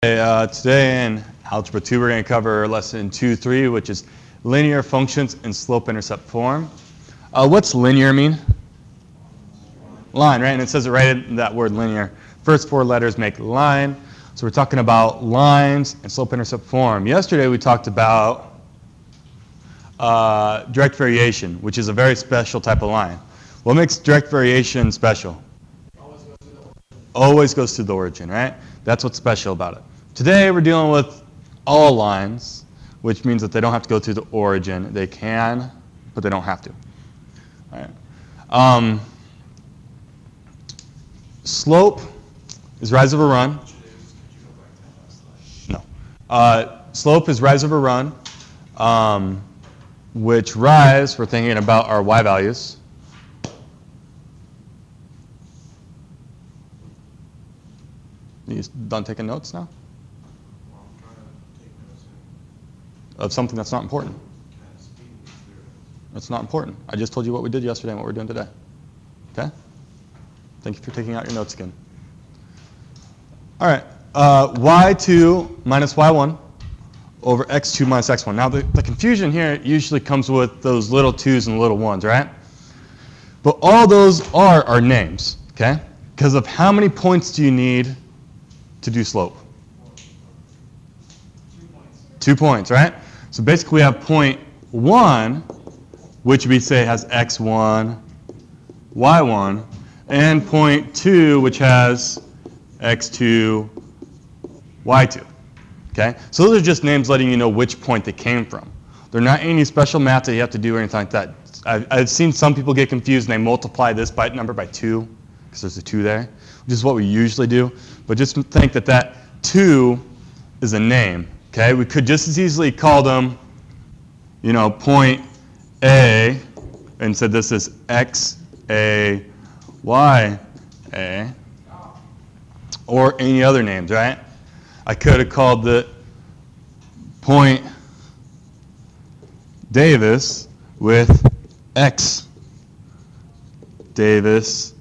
Today in Algebra 2, we're going to cover lesson 2.3, which is linear functions in slope-intercept form. What's linear mean? Line, right? And it says it right in that word linear. First four letters make line. So we're talking about lines in slope-intercept form. Yesterday we talked about direct variation, which is a very special type of line. What makes direct variation special? Always goes to the origin, right? That's what's special about it. Today we're dealing with all lines, which means that they don't have to go through the origin. They can, but they don't have to. All right. Slope is rise over run. No. Slope is rise over run, which rise, we're thinking about our y values. You done taking notes now? Well, I'm trying to take notes of something that's not important. kind of speeding through it. That's not important. I just told you what we did yesterday and what we're doing today. Okay? Thank you for taking out your notes again. All right. Y2 minus y1 over x2 minus x1. Now, the confusion here usually comes with those little 2's and little 1's, right? But all those are our names, okay? Because of how many points do you need to do slope? 2 points. 2 points, right? So basically we have point 1, which we say has x1, y1, and point 2, which has x2, y2. Okay? So those are just names letting you know which point they came from. They're not any special math that you have to do or anything like that. I've seen some people get confused and they multiply this number by 2, because there's a 2 there, which is what we usually do. But just think that that 2 is a name. Okay? We could just as easily call them, you know, point A, and said this is x, A, y, A, or any other names, right? I could have called the point Davis with x Davis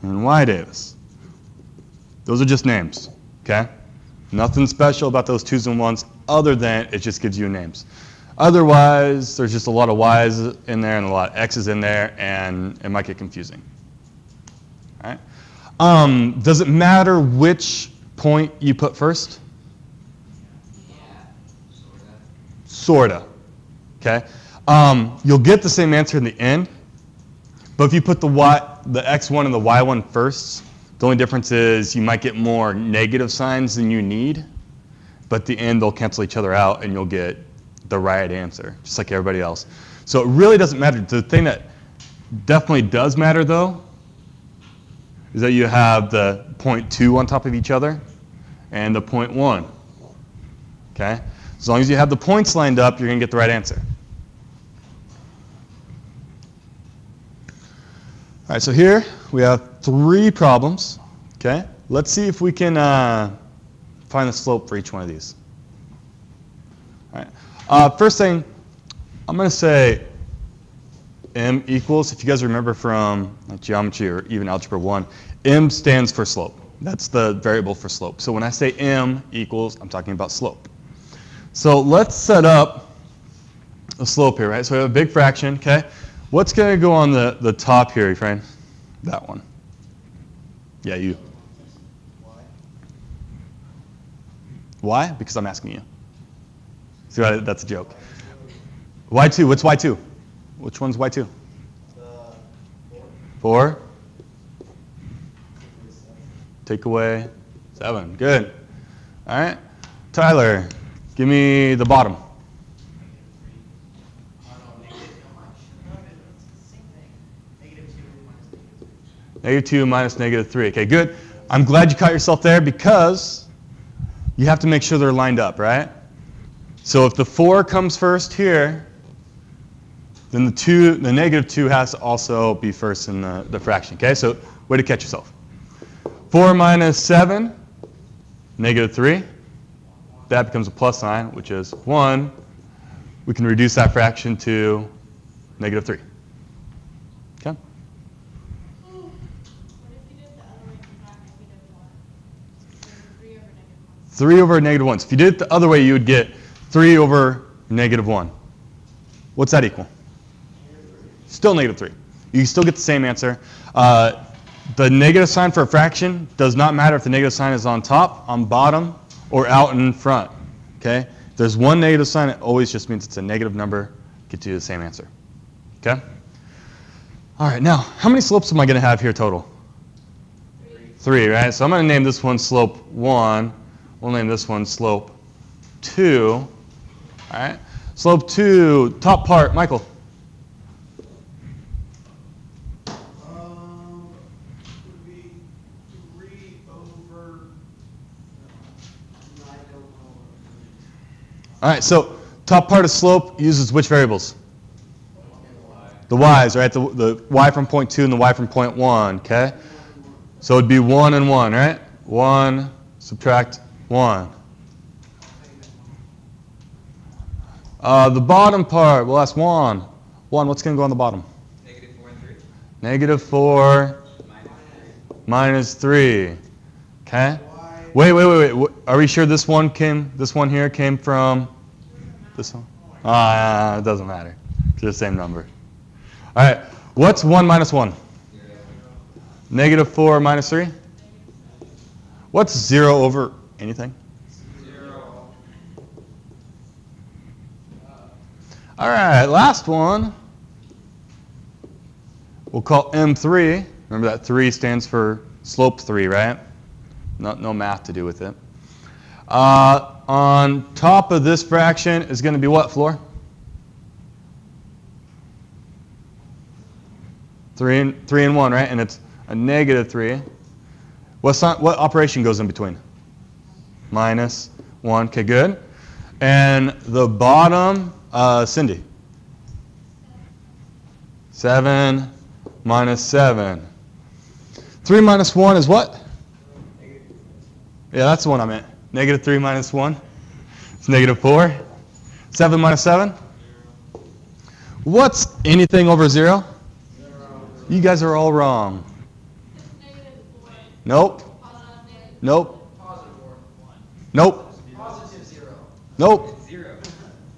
and y Davis. Those are just names, okay? Nothing special about those 2's and 1's other than it just gives you names. Otherwise, there's just a lot of y's in there and a lot of x's in there, and it might get confusing. All right? Does it matter which point you put first? Yeah, Sorta. Okay? You'll get the same answer in the end, but if you put the x1 and the y1 first, the only difference is you might get more negative signs than you need, but at the end they'll cancel each other out and you'll get the right answer, just like everybody else. So it really doesn't matter. The thing that definitely does matter, though, is that you have the point 2 on top of each other and the point 1. Okay? As long as you have the points lined up, you're going to get the right answer. All right, so here we have 3 problems. Okay? Let's see if we can find the slope for each one of these. All right. First thing, I'm going to say m equals, if you guys remember from geometry or even algebra 1, m stands for slope. That's the variable for slope. So when I say m equals, I'm talking about slope. So let's set up a slope here, right? So we have a big fraction, okay? What's going to go on the top here, friend? That one. Yeah, you. Why? Because I'm asking you. See, that's a joke. Y2, what's Y2? Which one's Y2? 4. Take away 7. Good. All right. Tyler, give me the bottom. -2 minus -3. Okay, good. I'm glad you caught yourself there because you have to make sure they're lined up, right? So if the 4 comes first here, then the -2 has to also be first in the fraction. Okay, so way to catch yourself. 4 minus 7, -3. That becomes a plus sign, which is 1. We can reduce that fraction to -3. Okay? 3 over negative 1. So if you did it the other way, you would get 3 over negative 1. What's that equal? Still negative 3. You still get the same answer. The negative sign for a fraction does not matter if the negative sign is on top, on bottom, or out in front. Okay? If there's one negative sign, it always just means it's a negative number. Gets you the same answer. Okay? All right, now, how many slopes am I going to have here total? 3, right? So I'm going to name this one slope 1. We'll name this one slope 2. All right? Slope 2, top part, Michael. Would be 3 over, I don't know. All right, so top part of slope uses which variables? The y's, right? The y from point 2 and the y from point 1, okay? So it would be 1 and 1, right? 1, subtract 1. The bottom part, well, that's 1. 1, what's going to go on the bottom? Negative 4 and 3. Negative 4 minus 3. Okay? Wait. Are we sure this one here came from this one? It doesn't matter. It's the same number. All right. What's 1 minus 1? 0. Negative 4 minus 3? What's 0 over anything? 0. All right. Last one. We'll call M3. Remember that 3 stands for slope 3, right? No math to do with it. On top of this fraction is going to be what, Floor? 3 and 1, right? And it's a negative 3. What operation goes in between? Minus 1. Okay, good. And the bottom, Cindy? 7 minus 7. 3 minus 1 is what? Yeah, that's the one I meant. Negative 3 minus 1. It's negative 4. 7 minus 7? What's anything over 0? You guys are all wrong. Nope. Nope. Nope. Positive 0. Nope. 0.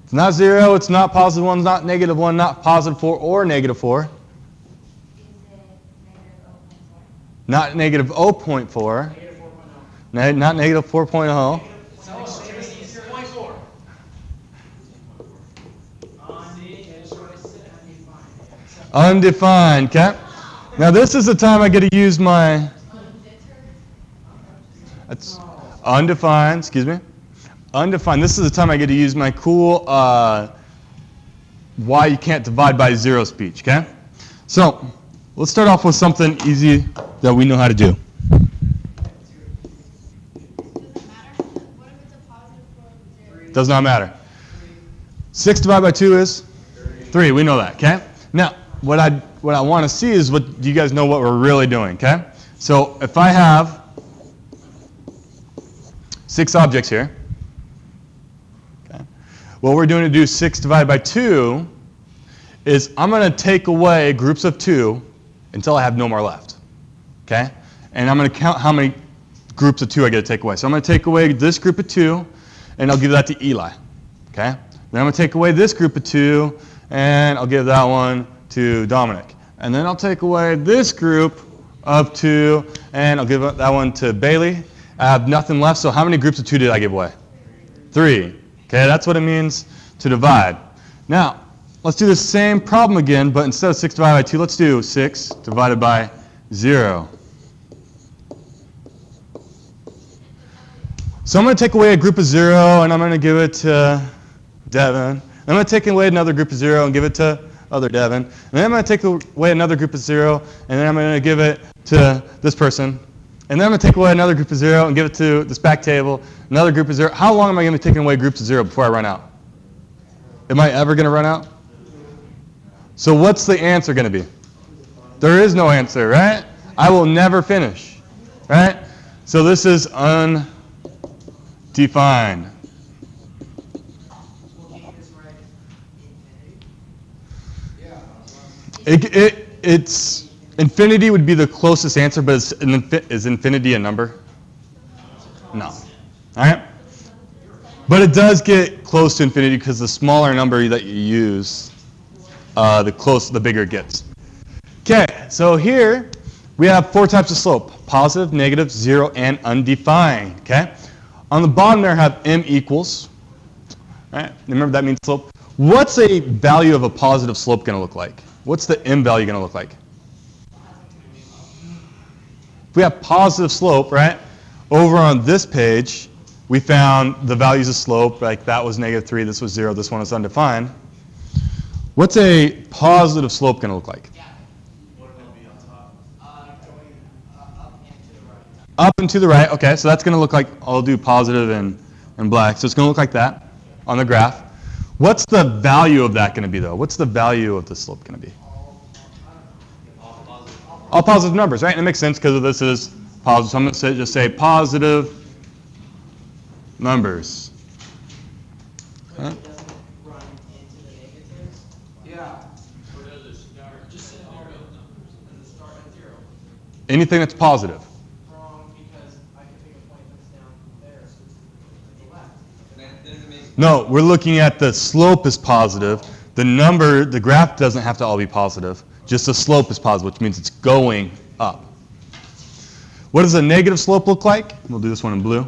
It's not 0. It's not positive 1. It's not negative 1. Not positive 4 or negative 4. Not negative 0.4. Not negative 4.0. Undefined, okay? Now this is the time I get to use my... That's undefined, excuse me. Undefined. This is the time I get to use my cool why you can't divide by 0 speech, okay? So, let's start off with something easy that we know how to do. Does not matter. 6 divided by 2 is 3. We know that, okay? Now, what I want to see is do you guys know what we're really doing, okay? So if I have 6 objects here, okay, what we're doing to do 6 divided by 2 is I'm going to take away groups of 2 until I have no more left, okay? And I'm going to count how many groups of 2 I get to take away. So I'm going to take away this group of 2, and I'll give that to Eli, okay? Then I'm going to take away this group of 2, and I'll give that one to Dominic. And then I'll take away this group of 2, and I'll give that one to Bailey. I have nothing left, so how many groups of 2 did I give away? 3. Okay, that's what it means to divide. Now, let's do the same problem again, but instead of 6 divided by 2, let's do 6 divided by 0. So I'm going to take away a group of 0, and I'm going to give it to Devin. I'm going to take away another group of 0 and give it to other Devin. And then I'm going to take away another group of 0, and then I'm going to give it to this person. And then I'm going to take away another group of 0 and give it to this back table, another group of 0. How long am I going to be taking away groups of 0 before I run out? Am I ever going to run out? So what's the answer going to be? There is no answer, right? I will never finish, right? So this is undefined. It's infinity would be the closest answer, but is infinity a number? No. All right. But it does get close to infinity because the smaller number that you use, the bigger it gets. Okay, so here we have 4 types of slope: positive, negative, 0, and undefined. Okay, on the bottom there I have m equals. Right? Remember that means slope. What's a value of a positive slope going to look like? What's the m value going to look like? If we have positive slope, right? Over on this page, we found the values of slope, like that was -3, this was 0, this one was undefined. What's a positive slope going to look like? Up and to the right, okay, so that's going to look like, I'll do positive and black, so it's going to look like that on the graph. What's the value of that going to be, though? What's the value of the slope going to be? All positive numbers, right? And it makes sense because this is positive, so I'm going to just say positive numbers. Huh? Doesn't it run into the negatives? Yeah. Or does it start just at 0 numbers? Does it start at 0? Anything that's positive. Wrong, because I can pick a point that's down there, so it's to the left. Then it makes No, we're looking at the slope is positive. The number, the graph doesn't have to all be positive. Just the slope is positive, which means it's going up. What does a negative slope look like? We'll do this one in blue.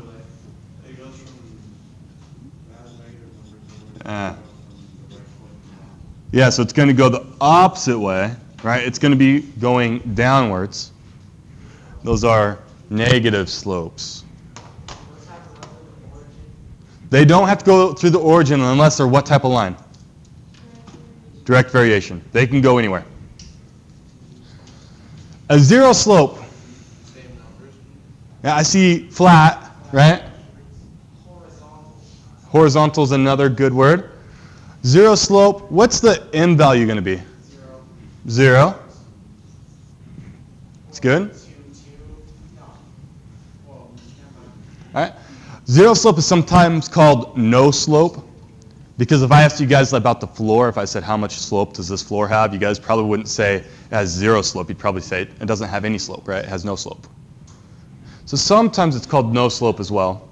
It goes from negative numbers. Yeah, so it's going to go the opposite way, right? It's going to be going downwards. Those are negative slopes. They don't have to go through the origin unless they're what type of line? Direct variation. They can go anywhere. A 0 slope. Yeah, I see flat, right? Horizontal is another good word. 0 slope, what's the m value going to be? 0. It's good. All right. 0 slope is sometimes called no slope, because if I asked you guys about the floor, if I said how much slope does this floor have, you guys probably wouldn't say it has 0 slope. You'd probably say it doesn't have any slope, right? It has no slope. So sometimes it's called no slope as well.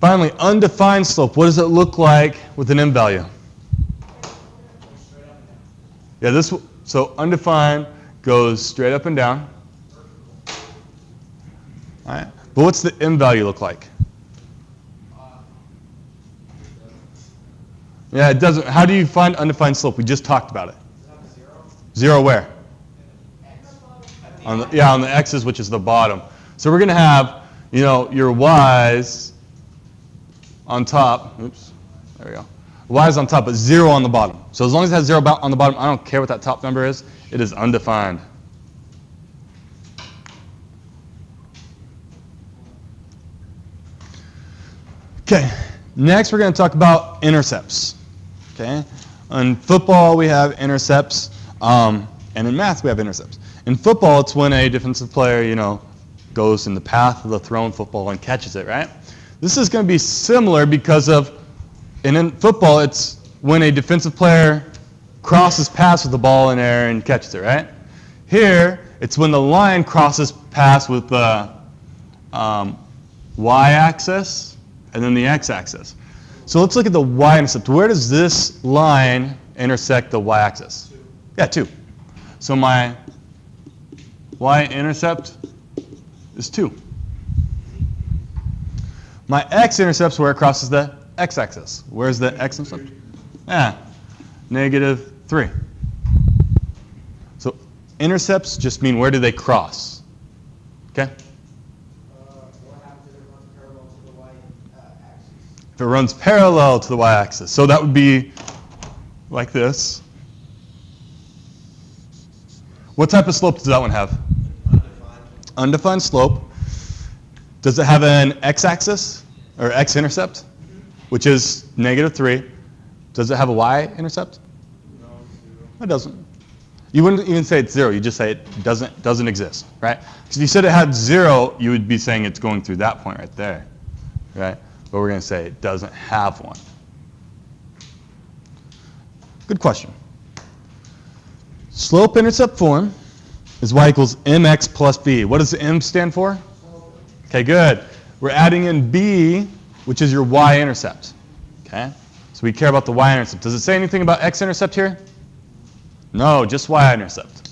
Finally, undefined slope. What does it look like with an m value? Yeah, so undefined goes straight up and down. All right. But what's the m value look like? Yeah, it doesn't. How do you find undefined slope? We just talked about it. 0 where? On the x's, which is the bottom. So we're going to have, your y's on top. Oops, there we go. Y's on top, but 0 on the bottom. So as long as it has 0 on the bottom, I don't care what that top number is. It is undefined. Okay, next we're going to talk about intercepts. Okay, in football we have intercepts, and in math we have intercepts. In football, it's when a defensive player, goes in the path of the thrown football and catches it, right? This is going to be similar because in football, it's when a defensive player crosses paths with the ball in air and catches it, right? Here, it's when the line crosses paths with the y-axis and then the x-axis. So let's look at the y-intercept. Where does this line intersect the y-axis? 2. Yeah, 2. So my y-intercept is 2. My x-intercept's where it crosses the x-axis. Where's the x-intercept? Yeah, -3. So intercepts just mean where do they cross? Okay? what happens if it runs parallel to the y-axis? If it runs parallel to the y-axis. So that would be like this. What type of slope does that one have? Undefined slope. Does it have an x-axis or x-intercept, which is -3? Does it have a y-intercept? No, 0. It doesn't. You wouldn't even say it's 0. You just say it doesn't exist, right? Because if you said it had 0, you would be saying it's going through that point right there, right? But we're going to say it doesn't have one. Good question. Slope-intercept form is y equals mx plus b. What does the m stand for? Okay, good. We're adding in b which is your y-intercept. Okay? So we care about the y-intercept. Does it say anything about x-intercept here? No, just y-intercept.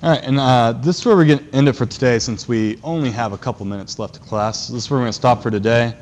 All right, and this is where we're going to end it for today since we only have a couple minutes left of class. This is where we're going to stop for today.